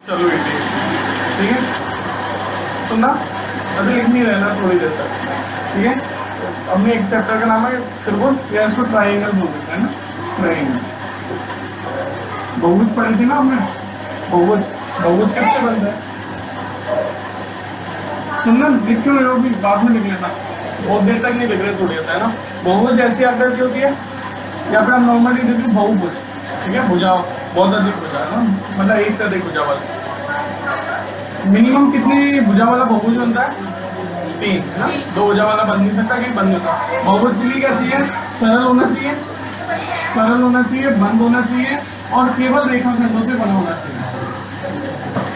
चलो बेटी, ठीक है, सुनना अभी लिख नहीं रहना थोड़ी देर तक, ठीक है। हमने एक चैप्टर का नाम है त्रिभुज या इसको ट्राइंगल बोल देते हैं ना, ट्राइंगल। बहुभुज पढ़ी थी ना हमने, बहुभुज बहुभुज कैसे बनता है सुनना, लिख क्यों रहे हो, भी बाद में लिख लेना, बहुत देर तक नहीं लिख रहे, थोड़ी होता है ना। बहुभुज ऐसी आकृति होती है, या फिर हम नॉर्मली देखते हैं बहुभुज, ठीक है, भुजा बहुत अधिक भुजा है ना, मतलब एक से अधिक भुजा वाला। मिनिमम कितनी भुजा वाला बहुभुज बनता है? 3 है ना, 2 भुजा वाला बन नहीं सकता, कि बन नहीं सकता। बहुभुज के लिए क्या चाहिए? सरल होना चाहिए, सरल होना चाहिए, बंद होना चाहिए, और केवल रेखाखंडों से बना होना चाहिए।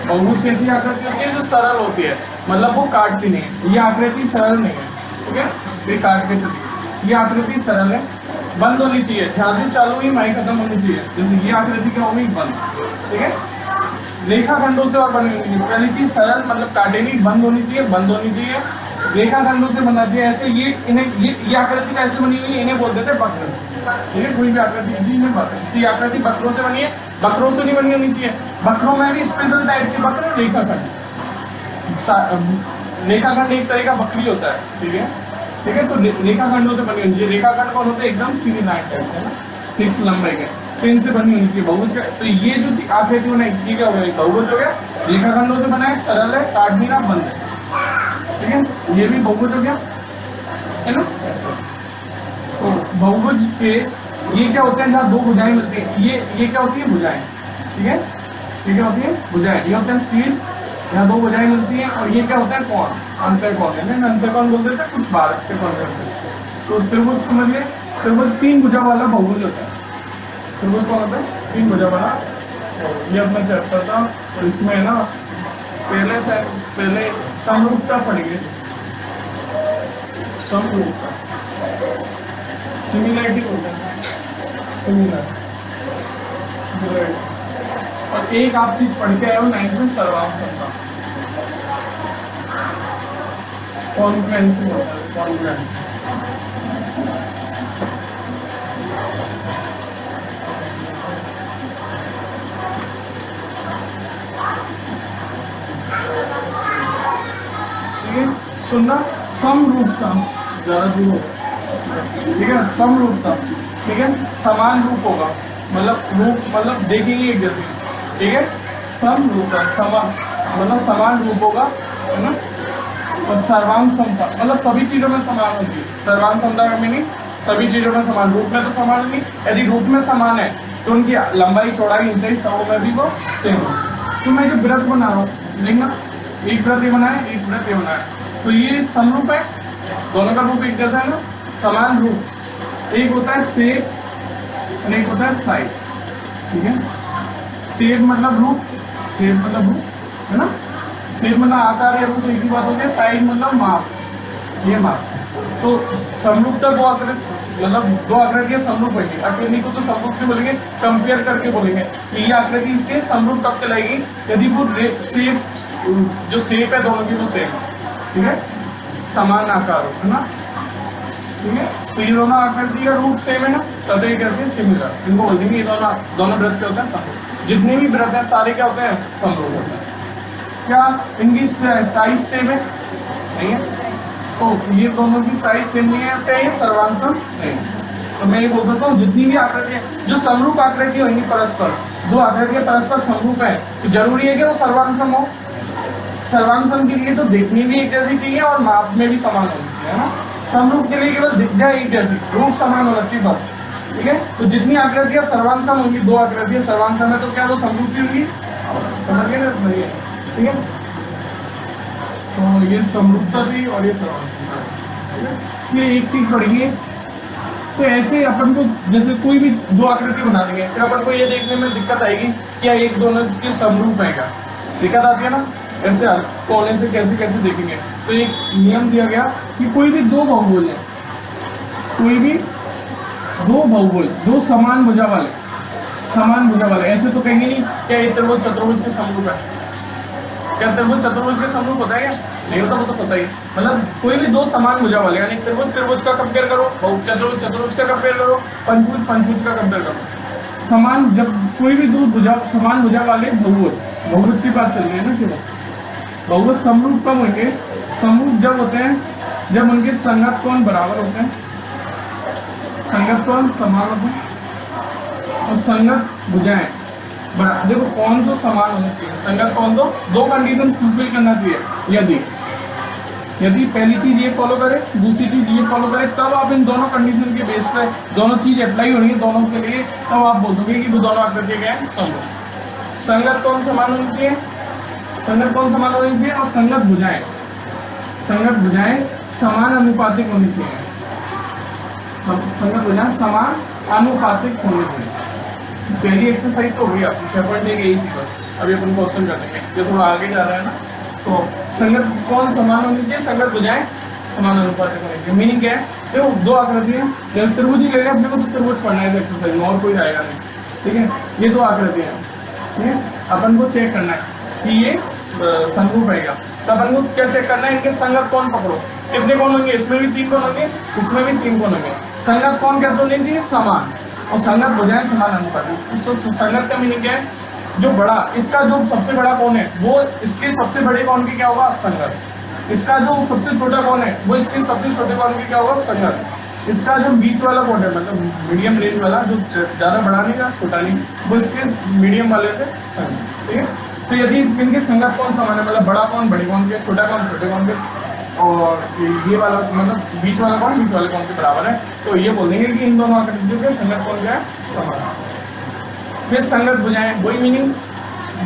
बहुभुज कैसी आकृति होती है? जो सरल होती है, मतलब वो काटती नहीं है। ये आकृति सरल नहीं है, ठीक है, ये काट के चली, ये आकृति सरल है, बंद होनी चाहिए, ध्यान से चालू ही माई खत्म होनी चाहिए। जैसे ये आकृति क्या होगी? बंद, ठीक है। रेखाखंडों से और बनी होनी चाहिए। पहली चीज सरल मतलब काटे नहीं, बंद होनी चाहिए, बंद होनी चाहिए, रेखाखंडों से बना दिया। ऐसे ये इन्हें ये आकृति कैसे बनी हुई है? इन्हें बोलते थे वक्र, ठीक है। कोई भी आकृति इन्हें वक्र, ये आकृति वक्रों से बनी है, वक्रों से नहीं बनी होनी चाहिए। वक्रों में भी स्पेशल टाइप के वक्र, रेखाखंड। रेखाखंड एक तरह का वक्री होता है, ठीक है, ठीक है। तो रेखाखंडों से बनी होनी चाहिए। रेखाखंड कौन होते हैं? एकदम सीधी लाइन टाइप है ना, फिक्स लंबाई के, तो इनसे बनी होनी चाहिए बहुभुज का। तो ये जो आकृति होना है, ये क्या हो गया? बहुभुज हो गया, रेखाखंडों से बना है, सरल है, काट भी ना, बंद है, ठीक है। ये भी बहुभुज हो गया, है ना। तो बहुभुज के ये क्या होते हैं? जहाँ 2 भुजाएं मिलती है, ये क्या होती है? भुजाएं, ठीक है, ये क्या होती है? भुजाएं। ये होते हैं शीर्ष, यहाँ 2 भुजाएं मिलती हैं, और ये क्या होता है? कोण, अंतःकोण है ना, अंतःकोण बोल देते हैं कुछ भारत के कोण करते हैं। तो त्रिभुज समझिए, त्रिभुज 3 भुजा वाला बहुभुज होता है। त्रिभुज कौन होता है? 3 भुजा वाला। ये अपना चैप्टर था, तो इसमें ना पहले समरूपता पढ़ेंगे, समरूपता, सिमिलैरिटी बोलते हैं, सिमिलर। और एक आप चीज पढ़ के आए हो 9th में, सर्वांग कॉन्फ्रेंसिंग होता है, कॉन्फ्रेंस। ठीक है, सुनना, समरूपता, जरा सी हो, ठीक है, समरूपता, ठीक है, समान रूप होगा, मतलब रूप मतलब देखेंगे एक जैसे, ठीक है। समरूपता, समान मतलब समान रूप होगा, है ना। और सर्वांग समता मतलब सभी चीजों में समान होती है। सर्वांग समता का मीनिंग सभी चीजों में समान, रूप में तो समान नहीं, यदि रूप में समान है तो उनकी लंबाई, चौड़ाई, ऊंचाई सबों में भी वो सेम हो। तो मैं जो वृत्त बना रहा हूँ, देखना, एक वृत्त ये बनाया, एक वृत्त ये बनाया, तो ये समरूप है, दोनों का रूप एक जैसा है ना, समान रूप। एक होता है शेप और एक होता है साइड, ठीक है। शेप मतलब रूप, शेप मतलब रूप, है ना। शेप मतलब आकार या रूप, एक ही बात होती है। साइड मतलब माप, ये माप। तो समरूपता दो आकृति, मतलब 2 आकृतियां समरूप होंगी। आकृति को तो समरूप क्यों बोलेंगे? कंपेयर करके बोलेंगे कि ये आकृति इसके समरूप कब कहलाएगी? यदि वो शेप, जो शेप है दोनों की वो सेम, ठीक है, समान आकार हो, है ना, ठीक है। तो ये दोनों आकृति का रूप सेम है ना, तब ये कैसे? सिमिलर। इनको बोल देंगे ये दोनों वृत्त क्या होता है? समरूप। जितने भी वृत्त हैं सारे क्या होते हैं? समरूप होते हैं। क्या इनकी साइज सेम है? नहीं है। तो ये दोनों की साइज सेम नहीं है, क्या ये सर्वांग सम नहीं। तो मैं ये बोल सकता हूँ जितनी भी आकृतियां जो समरूप आकृति होंगी परस्पर, 2 आकृतियां परस्पर समरूप है, तो जरूरी है कि वो सर्वांग सम हो। सर्वांग सम के लिए तो देखनी भी एक जैसी चाहिए और माप में भी समान होनी चाहिए, है ना। समरूप के लिए केवल दिख जाए एक जैसी, रूप समान होना चाहिए बस, ठीक है। तो जितनी आकृतियां सर्वांग सम होंगी, 2 आकृतियां सर्वांग सम है, तो क्या वो समरूप की होंगी? समझ गए ना, ठीक है। तो ये समरूपता थी और ये सर्वांग समता, ठीक है। ये एक चीज पढ़ेंगे, तो ऐसे अपन को जैसे कोई भी 2 आकृति बना देंगे, फिर अपन को ये देखने में दिक्कत आएगी क्या एक दोनों के समरूप है क्या? दिक्कत आती है ना, ऐसे कोने से कैसे कैसे देखेंगे। तो एक नियम दिया गया कि कोई भी 2 बहुभुज है, कोई भी 2 बहुभुज, 2 समान भुजा वाले, समान भुजा वाले, ऐसे तो कहेंगे नहीं क्या ये त्रिभुज चतुर्भुज के समरूप है। क्या त्रिभुज चतुर्भुज के समरूप होता है क्या? नहीं होता, वो तो पता ही। मतलब कोई भी 2 समान भुजा वाले, यानी त्रिभुज त्रिभुज का कंपेयर करो, चतुर्भुज चतुर्भुज का कंपेयर करो, पंचभुज पंचभुज का कंपेयर करो। समान, जब कोई भी 2 भुजा, समान भुजा वाले बहुभुज बहुभुज की बात चल रही है ना केवल। बहुभुज समरूप कब होंगे? समरूप जब होते हैं जब उनके संगत कोण बराबर होते हैं, संगत कोण समान होते हैं और संगत भुजाएं बराबर। देखो कोण तो समान होने चाहिए, संगत कोण तो दो कंडीशन फुलफिल करना चाहिए। यदि पहली चीज ये फॉलो करे, दूसरी चीज ये फॉलो करे, तब आप इन दोनों कंडीशन के बेस पर दोनों चीज अप्लाई हो रही है दोनों के लिए, तब आप बोल दोगे कि वो दोनों आकृति क्या है? समरूप। संगत कोण समान होनी चाहिए, संगत कोण समान होनी चाहिए और संगत भुजाएं समान अनुपातिक होनी चाहिए। संगत भुजाएं समान अनुपातिक होनी चाहिए। पहली एक्सरसाइज तो हो गई आपकी 6.1 यही थी बस। अभी अपन क्वेश्चन कर देंगे, ये थोड़ा आगे जा रहा है ना। तो संगत कोण समान होनी चाहिए, संगत भुजाएं समान अनुपातिक होनी चाहिए। मीनिंग क्या है? देखो दो आकृतियां, जब त्रिभुज ही ले लें अपने को तो त्रिभुज पढ़ना है एक्सरसाइज में, और कोई आएगा नहीं। ठीक है, ये दो आकृतियां हैं, ठीक है, अपन को चेक करना है कि ये समरूप रहेगा। तो अपन को क्या चेक करना है? इनके संगत कोण पकड़ो, कितने कोण होंगे? इसमें भी 3 कोण होंगे, इसमें भी 3 कोण होंगे। संगत कोण कैसे होने चाहिए? समान, और संगत भुजाएं समान अनुपातिक। तो संगत का मीनिंग क्या है? जो बड़ा, इसका जो सबसे बड़ा कोण है वो इसके सबसे बड़े कोण की क्या होगा? संगत। इसका जो सबसे छोटा कोण है वो इसके सबसे छोटे कोण की क्या होगा? संगत। इसका जो बीच वाला कोण है, मतलब मीडियम रेंज वाला, जो ज्यादा बड़ा नहीं का छोटा नहीं, वो इसके मीडियम वाले से संगत। ठीक है, तो यदि इनके संगत कोण समान है, मतलब बड़ा कोण बड़े कोण के, छोटा कोण छोटे कोण के, और ये वाला मतलब बीच वाला कोण बीच वाले कोण के बराबर है, तो ये बोल देंगे कि इन दोनों आकृतियों के संगत कोण क्या है? समान। फिर संगत भुजाएं, वही मीनिंग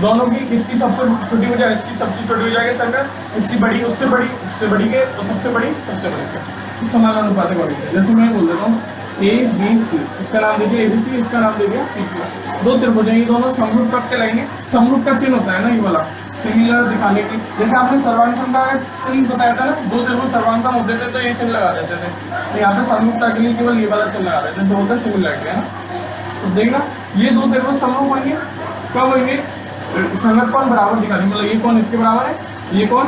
दोनों की, इसकी सबसे छोटी भुजा इसकी सबसे छोटी भुजा के संगत, इसकी बड़ी उससे बड़ी, उससे बड़ी के, और सबसे बड़ी के समान अनुपातिक होनी चाहिए। जैसे मैं बोल देता हूँ ABC, इसका नाम देखिए ABC, इसका नाम देखिए PQ। दो त्रिभुज हैं, ये दोनों समरूप कब कहलाएंगे? समरूप का चिन्ह होता है ना ये वाला, सिमिलर दिखाने की। जैसे आपने सर्वांग का चिन्ह बताया था ना, दो त्रिभुज सर्वांग होते थे तो ये चिन्ह लगा देते थे, तो यहाँ पे समरूपता के लिए केवल ये वाला चिन्ह लगा देते थे, तो होता है सिमिलरिटी, है ना। तो देखना ये दो त्रिभुज समरूप होंगे, कब होंगे? संगत कोण बराबर दिखा देंगे, मतलब ये कोण इसके बराबर है, ये कोण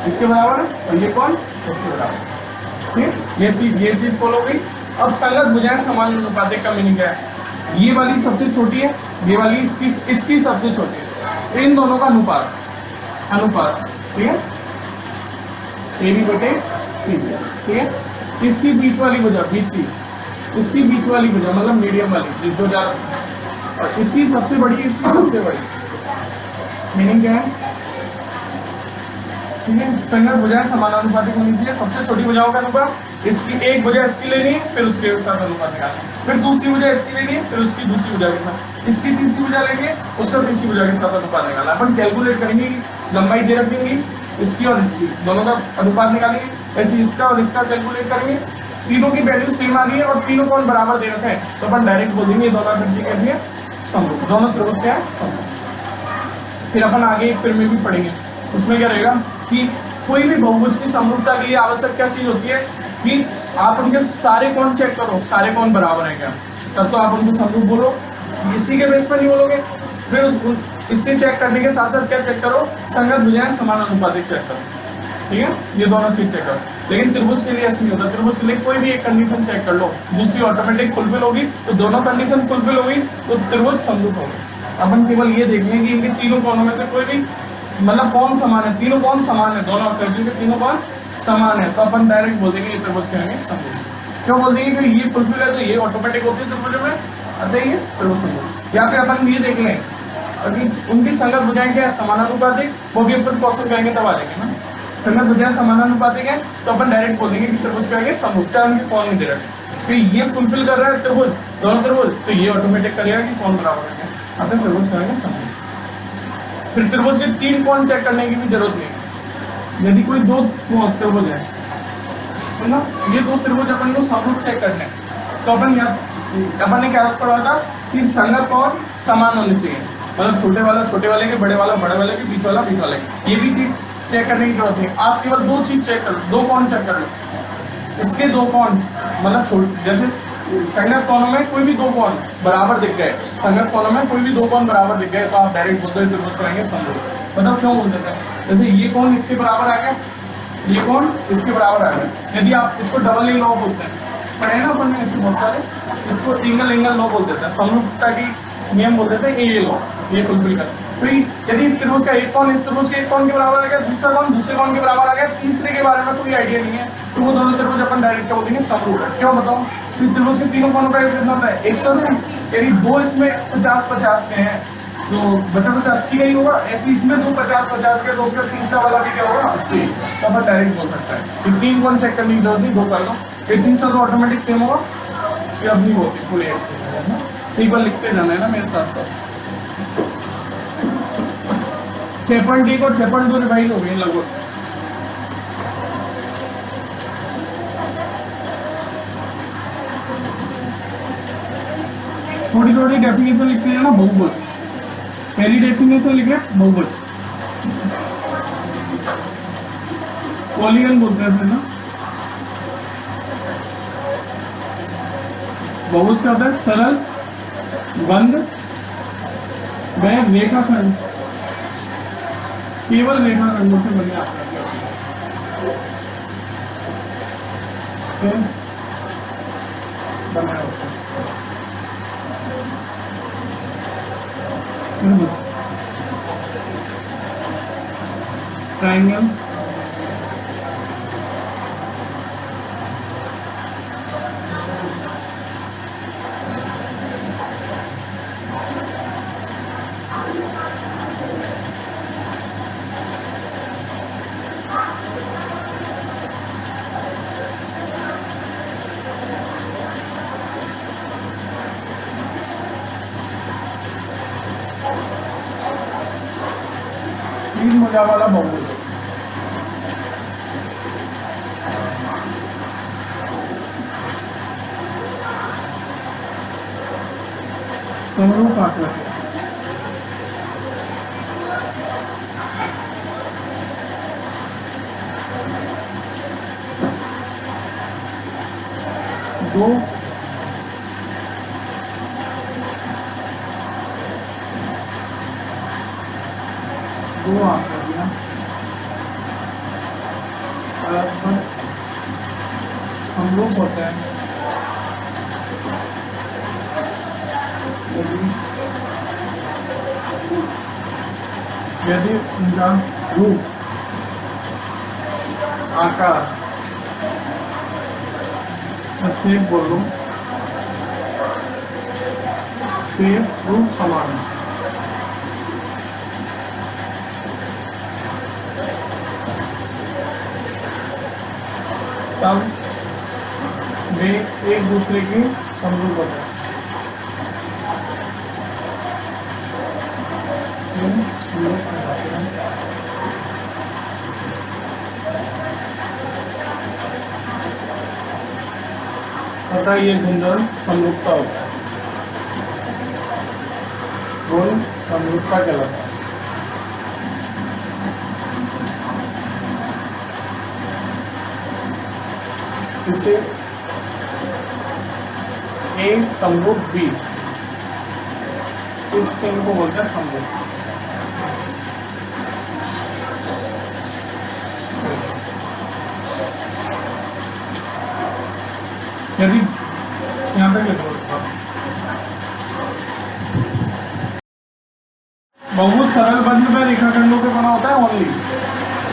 इसके बराबर है, और ये कोण इसके बराबर है। ठीक, ये चीज फॉलो हुई। अब संगत भुजाएं समान अनुपातिक का मीनिंग क्या है? ये वाली सबसे छोटी है, ये वाली इसकी सबसे छोटी है, इन दोनों का अनुपात, ठीक है, AB बटे PB। ठीक है, इसकी बीच वाली भुजा BC, इसकी बीच वाली भुजा मतलब मीडियम वाली जो ज्यादा, और इसकी सबसे बड़ी, इसकी सबसे बड़ी। मीनिंग क्या है? ठीक है, संगत भुजाएं समानुपातिक होनी चाहिए। सबसे छोटी भुजाओं का अनुपात, इसकी एक भुजा इसकी लेनी है, फिर उसके साथ अनुपात निकालना, फिर दूसरी भुजा इसकी लेनी है, फिर उसकी दूसरी भुजा के साथ, इसकी तीसरी भुजा लेंगे, उसका तीसरी भुजा के साथ अनुपात निकालना। अपन कैलकुलेट करेंगे, लंबाई दे रखेंगे इसकी और इसकी, दोनों का अनुपात निकालेंगे। ऐसे इसका और इसका कैलकुलेट करेंगे, तीनों की वैल्यू सेम आ रही है और तीनों कोण बराबर दे रखे हैं, तो अपन डायरेक्ट बोल देंगे दोनों आकृति कैसी है? समरूप। दोनों त्रिभुज क्या है? समरूप। फिर अपन आगे एक फिर में भी पढ़ेंगे, उसमें क्या रहेगा कि कोई भी बहुभुज की समरूपता के लिए आवश्यक क्या चीज होती है कि आप उनके सारे कोण चेक करो, सारे कोण बराबर है क्या, तब तो आप उनको समरूप बोलो। इसी के बेस पर नहीं बोलोगे। फिर इससे चेक करने के साथ साथ क्या चेक करो? संगत भुजाएं समान अनुपातिक चेक करो। ठीक है, ये दोनों चीज चेक करो। लेकिन त्रिभुज के लिए ऐसा नहीं होता, त्रिभुज के लिए कोई भी एक कंडीशन चेक कर लो, दूसरी ऑटोमेटिक फुलफिल होगी, तो दोनों कंडीशन फुलफिल होगी तो त्रिभुज समरूप होगी। अपन केवल ये देख लें कि इनके तीनों कोणों में से कोई भी मतलब कौन समान है, तीनों कौन समान है, दोनों आकृतियों के तीनों कौन समान है, तो अपन डायरेक्ट बोल देंगे ये त्रिभुज कहेंगे समरूप। क्यों बोल देंगे कि ये फुलफिल है तो ये ऑटोमेटिक होती है त्रिभुज में, अतः ये त्रिभुज समरूप। या फिर अपन ये देख लें उनकी संगत भुजाएं क्या है? समानुपातिक, वो भी अपन क्वेश्चन करेंगे तब आ जाएंगे ना। संगत भुजाएं समानुपातिक है तो अपन डायरेक्ट बोल देंगे कि त्रिभुज कहेंगे समरूप, चाहे उनके कौन नहीं दे रहे, फिर ये फुलफिल कर रहा है त्रिभुज, दोनों त्रिभुज, तो ये ऑटोमेटिक करेगा कि कौन बराबर है, अपन त्रिभुज कहेंगे समरूप। फिर त्रिभुज के तीन कोण चेक करने की भी जरूरत नहीं। यदि कोई दो त्रिभुज है ना, ये दो त्रिभुज अपन को समरूप चेक करने, तो अपन ने क्या पढ़ा था कि संगत कोण समान होने चाहिए, मतलब छोटे वाला छोटे वाले के, बड़े वाला बड़े वाले के, बीच वाला बीच वाले के। ये भी चीज चेक करने की जरूरत है। आप केवल दो चीज चेक कर लो, दो कोण चेक कर लो, इसके दो कोण मतलब जैसे संगत कोणों में कोई भी दो कोण बराबर दिख गए, संगत कोणों में कोई भी दो कोण बराबर दिख गए, तो आप डायरेक्ट बोलते हैं त्रिभुज करेंगे समरूप। मतलब क्यों बोल देते हैं? जैसे ये कोण इसके बराबर आ गया, ये कोण इसके बराबर आ गया। यदि आप इसको डबल एंगल लॉ बोलते हैं, पढ़े ना अपन ने ऐसे बहुत सारे, इसको एंगल लॉ बोल देते हैं, समरूपता की नियम बोल देते हैं, ये लॉ, ये फुलफिल करते हैं। तो यदि इस त्रिभुज का एक कोण इस त्रिभुज के एक कोण के बराबर आ गया, दूसरा कोण दूसरे कोण के बराबर आ गया, तीसरे के बारे में कोई आइडिया नहीं है, तो वो दोनों त्रिभुज अपन डायरेक्ट क्या बोलेंगे, समरूप है। क्यों बताओ, तो त्रिभुज के तीनों कोणों का योग कितना होता है, 180, यदि दो इसमें 50-50 के हैं तो बचा कुछ 80 का ही होगा, ऐसे इसमें दो 50-50 के, तो उसका तीसरा वाला भी क्या होगा, 80। तो अपन डायरेक्ट बोल सकता है। ये तीन कोण चेक करने की जरूरत नहीं, दो कर लो, ये तीसरा तो ऑटोमेटिक सेम होगा, ये अब नहीं होती पूरी एक बार लिखते जाना है ना मेरे साथ साथ। 6.1 और 6.2 रिवाइज हो गई लगभग। थोड़ी थोड़ी डेफिनेशन लिखते हैं ना, बहुभुज। पहली डेफिनेशन लिख रहे बहुभुज, पॉलीगन बोलते हैं ना। बहुभुज क्या होता है, सरल बंद व रेखाखंड, केवल रेखाखंडों से बने आकृति बना होता है। ट्रायंगल, तीन भुजा वाला बहुभुज, समरूप आकृति, दो आकृतियां परस्पर समरूप होते हैं यदि उनका रूप, आकार, शेप बोल लो, शेप रूप समान है। तब वे एक दूसरे के समरूप होते हैं। तथा ये गुणधर्म समरूपता होता है, गुण समरूपता कहलाता है। इसे ए समरूप बी, इस चीज को बोलते हैं समरूप। यदि यहाँ तक लिखो, बहुभुज सरल बंध में रेखाखंडों पे बना होता है ओनली।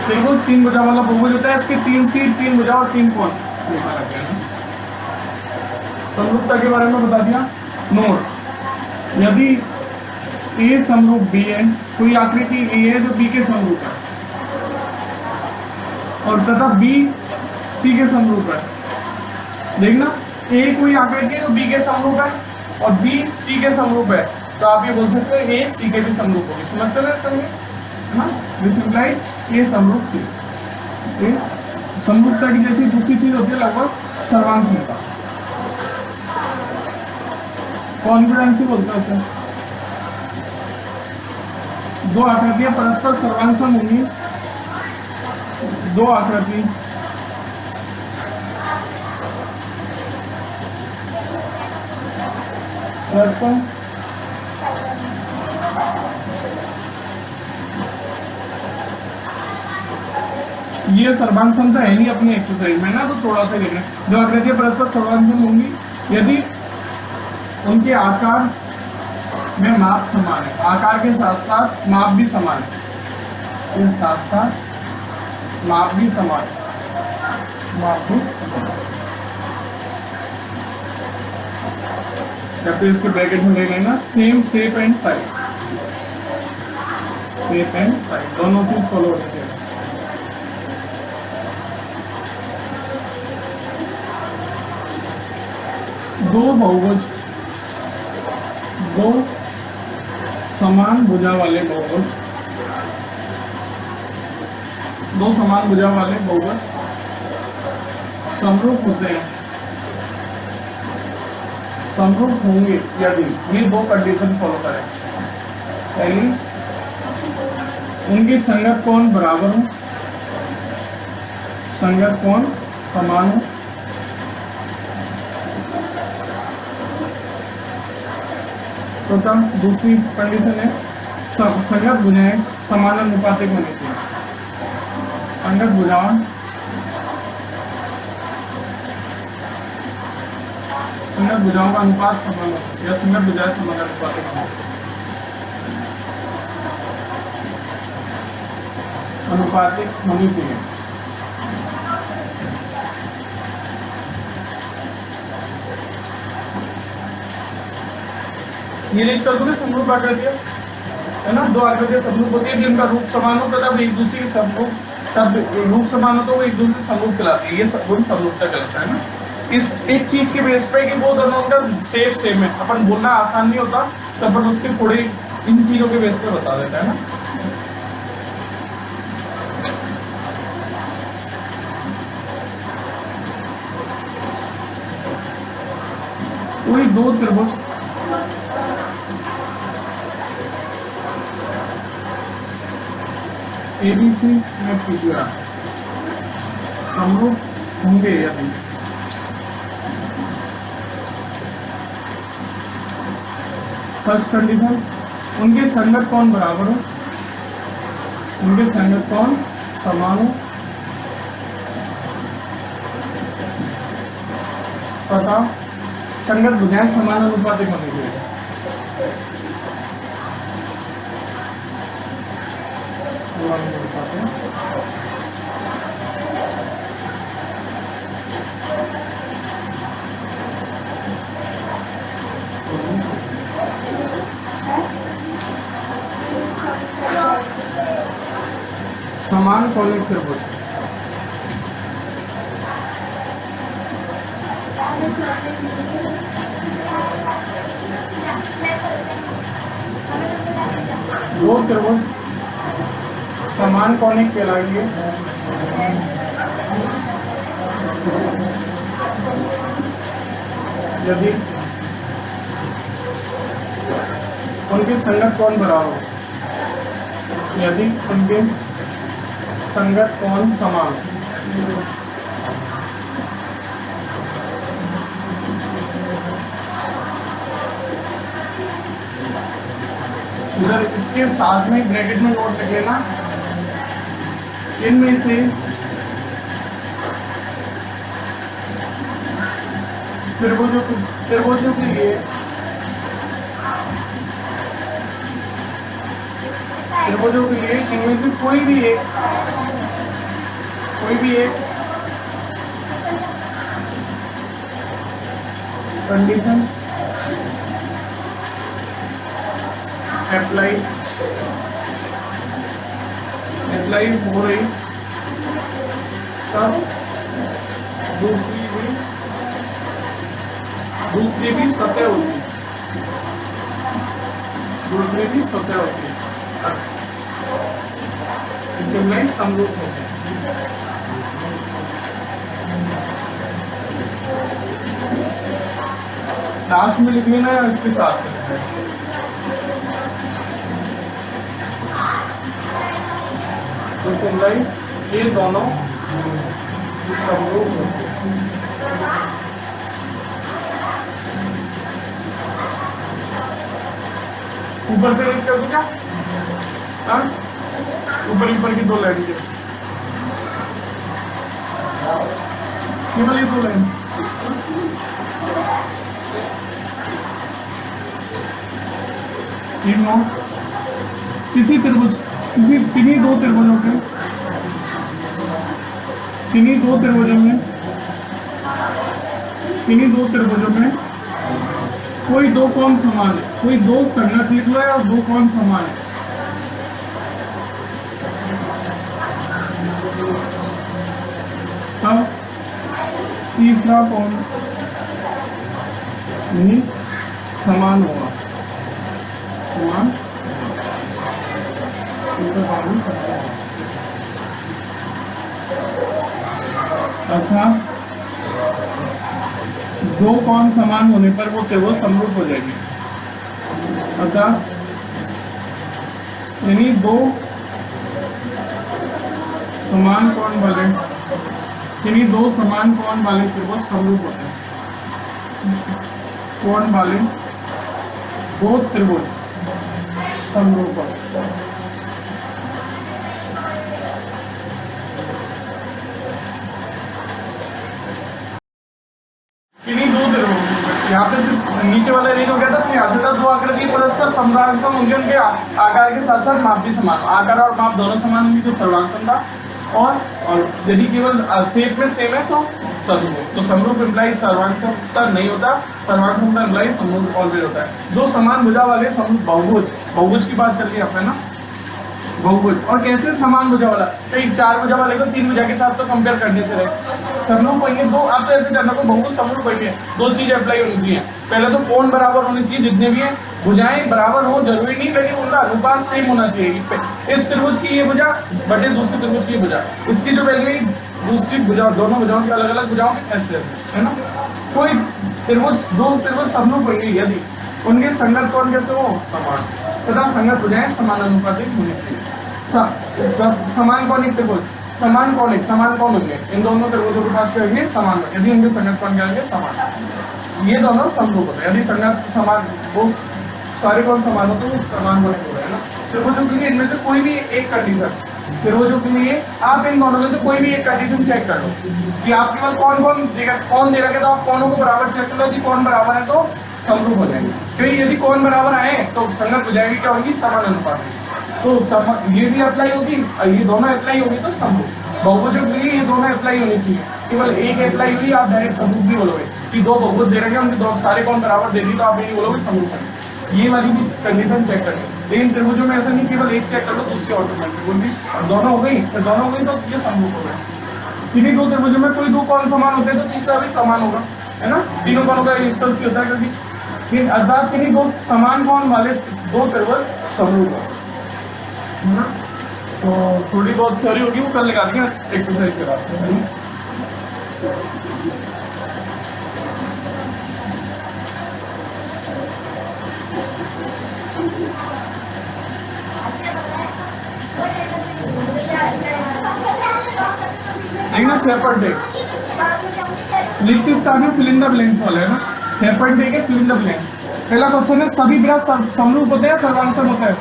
त्रिभुज तीन भुजा वाला बहुभुज होता है, इसके तीन सीट, तीन भुजा और तीन कोण लिखा रखा है। समरूपता के बारे में बता दिया। नोट, यदि ए समरूप बी है, कोई आकृति ए है जो बी के समरूप है, और तथा बी सी के समरूप है। देखना, ए कोई आकृति है जो बी के समरूप है और बी सी के समरूप है, तो आप ये बोल सकते हो ए सी के भी समरूप होगी। समझते हो इसका, है ना? दिस इम्प्लाइज ए समरूप थी। समरूपता की जैसी दूसरी चीज होती है लगभग सर्वांगसमता, कॉन्ग्रुएंसी बोलते होते हैं। दो आकृतियां परस्पर सर्वांगसम होंगी, दो आकृति परस्पर ये सर्वांगसमता है नहीं अपनी एक्सरसाइज में ना, तो थोड़ा सा देख रहे हैं। दो आकृतियां परस्पर सर्वांगसम होंगी यदि उनके आकार में माप समान है, आकार के साथ साथ माप भी समान है, इन साथ साथ माप भी समान है, माप भी समान है। या फिर इसको ब्रैकेट में ले लेना, same shape and size, shape and size दोनों चीज फॉलो होनी चाहिए। दो बहुभुज, दो समान भुजा वाले बहुभुज, दो समान भुजा वाले बहुभुज समरूप होते हैं, समरूप होंगे यदि ये दो कंडीशन फॉलो करें। पहली, उनकी संगत कोण बराबर हो, संगत कोण समान हो, तथा दूसरी कंडीशन है संगत भुजाएं समानुपातिक होनी चाहिए, संगत भुजाएं संगत भुजाओं का अनुपात समान हो या संगत भुजाएं समानुपातिक हो, अनुपातिक होनी चाहिए। ये रीच कर दोगे समरूप आकृतियां है ना, दो आकृतियां समरूप होती है जिनका रूप समान हो तथा एक दूसरे के समरूप, तब रूप समान हो तो वो एक दूसरे के समरूप कहलाती है, ये गुण समरूपता कहलाता है ना। इस एक चीज के बेस पे कि वो दोनों का शेप सेम है, अपन बोलना आसान नहीं होता तो अपन उसके थोड़े इन चीजों के बेस पे बता देता है ना। कोई दो त्रिभुज ABC में PQR समरूप होंगे यदि फर्स्ट कंडीशन, उनके संगत कोण बराबर हो, उनके संगत कोण समान हो तथा संगत भुजाएं समानुपातिक होनी चाहिए। समान कोणिक त्रिभुज, दो त्रिभुज समान कोणिक कहलाएंगे यदि उनके संगत कोण बराबर हो, यदि उनके संगत कोण समान। इधर इसके साथ में ब्रैकेट में नोट लिख लेना, इनमें से त्रिभुजों के लिए इनमें से कोई भी एक कंडीशन अप्लाई हो रही तब दूसरी भी सतह होती है, इसमें समरूप होते हैं। लास्ट में लिख लेना है इसके साथ तो सिंगल ये दोनों समरूप होते हैं। ऊपर से रीच कर दूं क्या? हाँ, ऊपर की दो लाइन केवल ये दो लाइन एक नोट, किसी त्रिभुज, किन्हीं दो त्रिभुजों के, किन्हीं दो त्रिभुजों में कोई दो कोण समान है, कोई दो संगत लिख लो है और दो कोण समान है। अब तीसरा कोण नहीं समान होगा, समान अर्थात दो कोण समान होने पर वो त्रिभुज समरूप हो जाएगी। अर्थात यानी दो समान कोण वाले, यानी दो समान कोण वाले त्रिभुज समरूप होते हैं। कोण वाले दो त्रिभुज समरूप होते हैं। यहाँ पे सिर्फ नीचे वाला रेट हो गया था, तो यहाँ से दो आकृति परस्पर समरांसम होंगे, उनके आकार के साथ साथ माप भी समान, आकार और माप दोनों समान होंगे तो सर्वांगसम था। और यदि केवल शेप में सेम है तो समरूप। तो समरूप इम्प्लाई सर्वांगसमता नहीं होता, सर्वांगसमता इम्प्लाई समरूप ऑलवेज होता है। दो समान भुजा वाले समरूप बहुभुज, बहुभुज की बात चल रही है यहाँ पे ना, बहुभुज। और कैसे समान भुजा वाला, कई चार भुजा वाले को तीन भुजा के साथ तो कंपेयर करने से रहे समरूप होंगे। दो आप तो ऐसे करना, तो बहुभुज समरूप होंगे, दो चीजें अप्लाई होनी चाहिए। पहले तो कोण बराबर होने चाहिए, जितने भी हैं भुजाएं बराबर हो जरूरी नहीं, लेकिन उनका अनुपात सेम होना चाहिए। इस त्रिभुज की ये भुजा बटे दूसरे त्रिभुज की भुजा, इसकी जो वैल्यू दूसरी भुजा, दोनों भुजाओं की अलग अलग भुजाओं की ऐसे है ना। कोई त्रिभुज, दो त्रिभुज समरूप होंगे यदि उनके संगत कोण कैसे हो, समान, तथा संगत भुजाएं समान अनुपातिक होनी चाहिए। समान कौणिक त्रिभुज, समान कौणिक, समान कौन होंगे, इन दोनों त्रिभुजों के पास क्या होंगे, समान, यदि उनके संगत कोण क्या होंगे, समान। ये दोनों समरूप होते हैं। यदि संगत समान, वो सारे कोण समान हो तो समान कोण हो रहा है ना। त्रिभुजों के लिए इनमें से कोई भी एक कंडीशन, त्रिभुजों के लिए आप इन दोनों में से कोई भी एक कंडीशन चेक कर लो कि आप केवल कौन देगा, कौन दे रखे तो आप कोणों को बराबर चेक कर लो। यदि कौन बराबर है तो समरूप हो जाएंगे, क्योंकि यदि कौन बराबर आए तो संगत हो जाएगी, क्या होगी, समान अनुपात। तो ये भी अप्लाई होगी, ये दोनों अप्लाई होगी तो समरूप। बहुभुजों के लिए ये दोनों अप्लाई होनी चाहिए, केवल एक अप्लाई हुई आप डायरेक्ट समरूप भी बोलोगे कि दो बहुभुज दे रखे हैं, उनके दो सारे कौन बराबर दे दी तो आप ये नहीं बोलोगे समरूप है। ये वाली भी कंडीशन चेक करनी। लेकिन त्रिभुजों में ऐसा नहीं, केवल एक चेक कर लो, दूसरी ऑटोमेटिक बोल दी, दोनों हो गई, फिर दोनों हो गई तो ये समरूप हो गए। किन्हीं दो त्रिभुजों में कोई दो कोण समान होते हैं तो तीसरा भी समान होगा, है ना। तीनों कोणों का यूक्सल सी होता है, क्योंकि अर्थात किन्हीं दो समान कोण वाले दो त्रिभुज समरूप है ना। तो थोड़ी बहुत थ्योरी होगी, वो कल लगा देंगे एक्सरसाइज के बाद। देखना शेपर्ड डेक लिखते स्थान में फिल इन द ब्लैंक्स वाला है ना। शेपर्ड डेक है, फिल इन द ब्लैंक्स। पहला क्वेश्चन है, सभी वृत्त समरूप होते हैं, सर्वांगसम होता है,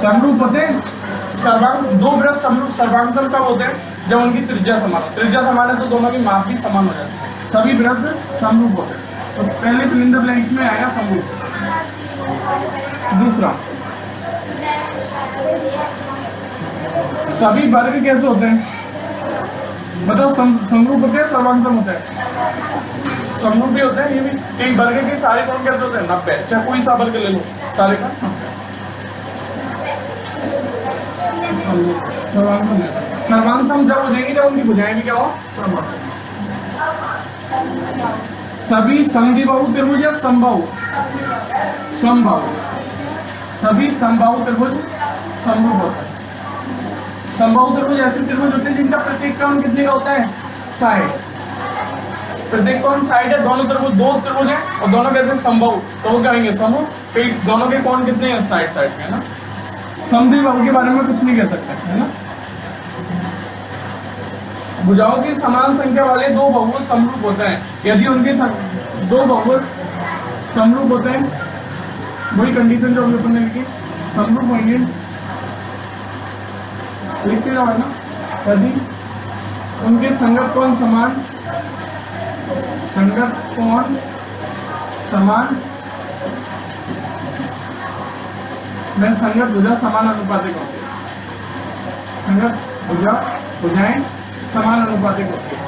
समरूप होते हैं, सर्वांग, दो वृत्त समरूप सर्वांगसम कब होते हैं, जब उनकी त्रिज्या समान हो। त्रिज्या समान है तो दोनों की माप भी समान हो जाती है। सभी वृत्त समरूप होते हैं, तो पहले फिल इन द ब्लैंक्स में आएगा समरूप। दूसरा, सभी वर्ग कैसे होते हैं, मतलब समरूप होते हैं, सर्वांगसम होते हैं, समरूप भी होते हैं। ये भी एक वर्ग के सारे कोण कैसे होते हैं, 90, चाहे कोई सा वर्ग ले लो, सारे कोण सर्वांगसम जब हो जाएंगे जब उनकी भुजाएं भी क्या हो, सभी समद्विबाहु त्रिभुज या समबाहु, समबाहु, सभी समबाहु त्रिभुज समरूप होता है। समबाहु त्रिभुज ऐसे त्रिभुज होते हैं जिनका प्रत्येक कोण कितने का होता है, साइड, प्रत्येक कोण साइड है। दोनों त्रिभुज, दो त्रिभुज है और दोनों कैसे समबाहु, तो वो कहेंगे समूह, फिर दोनों के कोण कितने हैं, साइड साइड के, है ना। समद्विबाहु के बारे में कुछ नहीं कह सकते, है ना। भुजाओं की समान संख्या वाले दो बहुभुज समरूप होते हैं, यदि उनके दो बहुभुज समरूप होते हैं, वही कंडीशन जो हमने लिखी, समरूप होंगे, लिखते जाओ, है ना। यदि उनके संगत कोण समान, संगत कोण समान में संगत भुजा समान अनुपातिक होती है। संगत भुजाएं समान अनुपातिक होती है।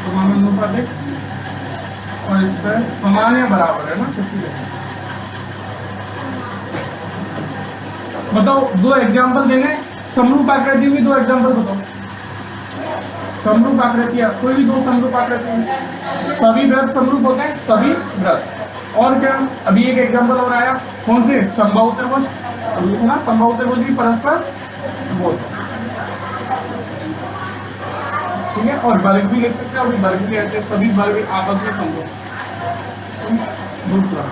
समान अनुपातिक और इस पर समान या बराबर है ना। बताओ दो एग्जाम्पल देने, समरूप आकृतियों की दो एग्जाम्पल बताओ। समरूप आकृतियां, कोई भी दो समरूप आकृति, सभी वृत्त समरूप होते हैं, सभी वृत्त। और क्या, अभी एक एग्जाम्पल और आया, कौन से, समबाहु त्रिभुज। अभी ना समबाहु त्रिभुज भी परस्पर बोध, ठीक है। और वर्ग भी लिख सकते हैं, और वर्ग भी कहते हैं, सभी वर्ग आपस में समरूप। दूसरा,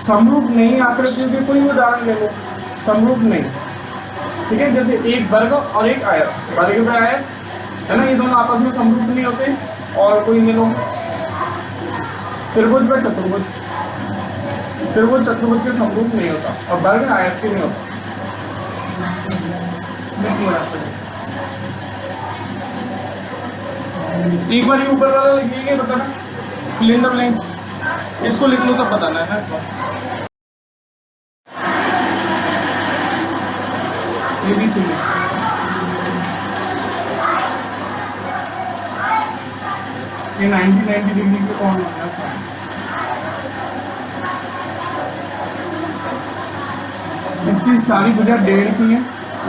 समरूप नहीं आकृतियों के कोई उदाहरण ले लो, समरूप नहीं, ठीक है। जैसे एक वर्ग और एक आयत, वर्ग में आयत है ना, ये दोनों आपस में समरूप नहीं होते। और कोई ले लो, त्रिभुज व चतुर्भुज, त्रिभुज चतुर्भुज के समरूप नहीं होता, और वर्ग आयत के नहीं होता। एक बार ऊपर वाला लिख लीजिए, बताना फिल इन द ब्लैंक्स, इसको लिख लो तो बताना है ना। ABC ये 90 डिग्री के कौन होता है। इसकी सारी भुजा 1.5 की है,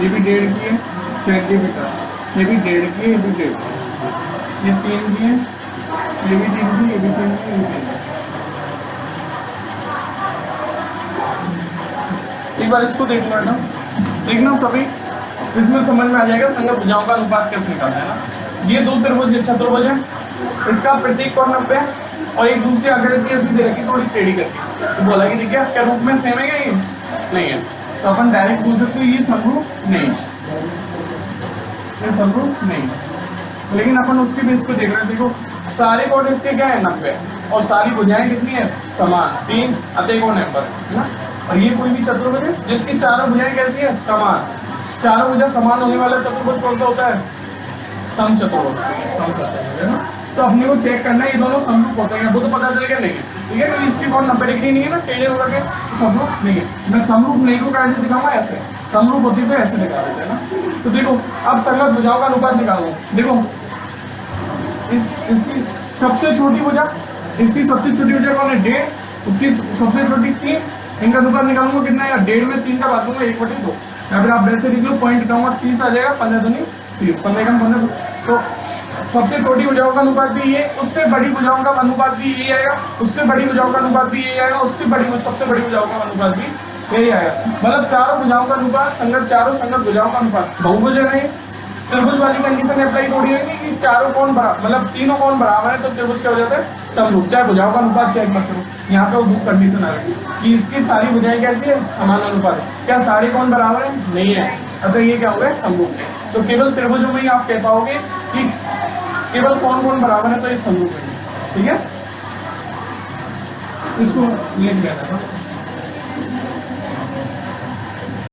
ये भी 1.5 की है सेंटीमीटर, ये भी 1.5 की है, ये भी 1.5 की है, ये 3 की है, ये भी 3 की, ये भी 3 की, ये भी 3 की। एक बार इसको देख लो ना, देखना तभी इसमें समझ में आ जाएगा संगत भुजाओं का अनुपात कैसे निकालना है ना। ये दो त्रिभुज चतुर्भुज है, इसका प्रतीक कोण 90 है, और एक दूसरी आकृति ऐसी दे रखी थोड़ी टेढ़ी करके, तो बोला कि देखिए क्या रूप में सेम है क्या, ये नहीं है, तो अपन डायरेक्ट पूछ सकते ये समरूप नहीं, ये समरूप नहीं। लेकिन अपन उसके बेस पे देख रहे हैं, देखो सारे कोण इसके क्या है 90, और सारी भुजाएं कितनी है समान, 3 अतः नंबर है ना। और ये कोई भी चतुर्भुज है जिसकी चारों भुजाएं कैसी है समान, चारों भुजा समान होने वाला चतुर्भुज कौन सा होता है, समचतुर्भुज, समचतुर्भुज है ना। तो अपने को चेक करना है ये दोनों समरूप होते हैं, वो तो पता चल गया नहीं है, ठीक है। तो इसकी कोण 90 डिग्री नहीं है ना, टेढ़े हो गए तो समरूप नहीं है। मैं समरूप नहीं को कैसे दिखाऊंगा, ऐसे, समरूप होती तो ऐसे दिखा देते हैं ना। तो देखो अब संगत भुजाओं का अनुपात निकालो, देखो इसकी सबसे छोटी भुजा, इसकी सबसे छोटी भुजा कौन है 1.5, उसकी सबसे छोटी 3, इनका अनुपात निकालूंगा कितना है, 1.5 में 3 का बात दूंगा 1/2, या फिर आप वैसे लिख लो, पॉइंट हटाऊंगा 30 आ जाएगा, 15 दूनी 30, 15 कम 15। तो सबसे छोटी भुजाओं का अनुपात भी ये, उससे बड़ी भुजाओं का अनुपात भी यही आएगा, उससे बड़ी भुजाओं का अनुपात भी यही आएगा, उससे बड़ी सबसे बड़ी भुजाओं का अनुपात भी यही आएगा। मतलब चारों भुजाओं का अनुपात संगत, चारों संगत भुजाओं का अनुपात। बहुभुज है नहीं, त्रिभुज वाली कंडीशन अप्लाई थोड़ी होगी कि चारों कोण बराबर, मतलब तीनों कोण बराबर है तो त्रिभुज क्या हो जाता है समरूप, चाहे भुजाओं का अनुपात चेक मत करो। यहाँ पे वो कंडीशन आ रही है कि इसकी सारी भुजाएं कैसी है समान अनुपात है, क्या सारे कोण बराबर है, नहीं है, अतः ये क्या होगा समरूप। तो केवल त्रिभुजों में ही आप कह पाओगे कि केवल कौन कौन बराबर है, तो ये समरूप है, ठीक है। इसको लिख देना था।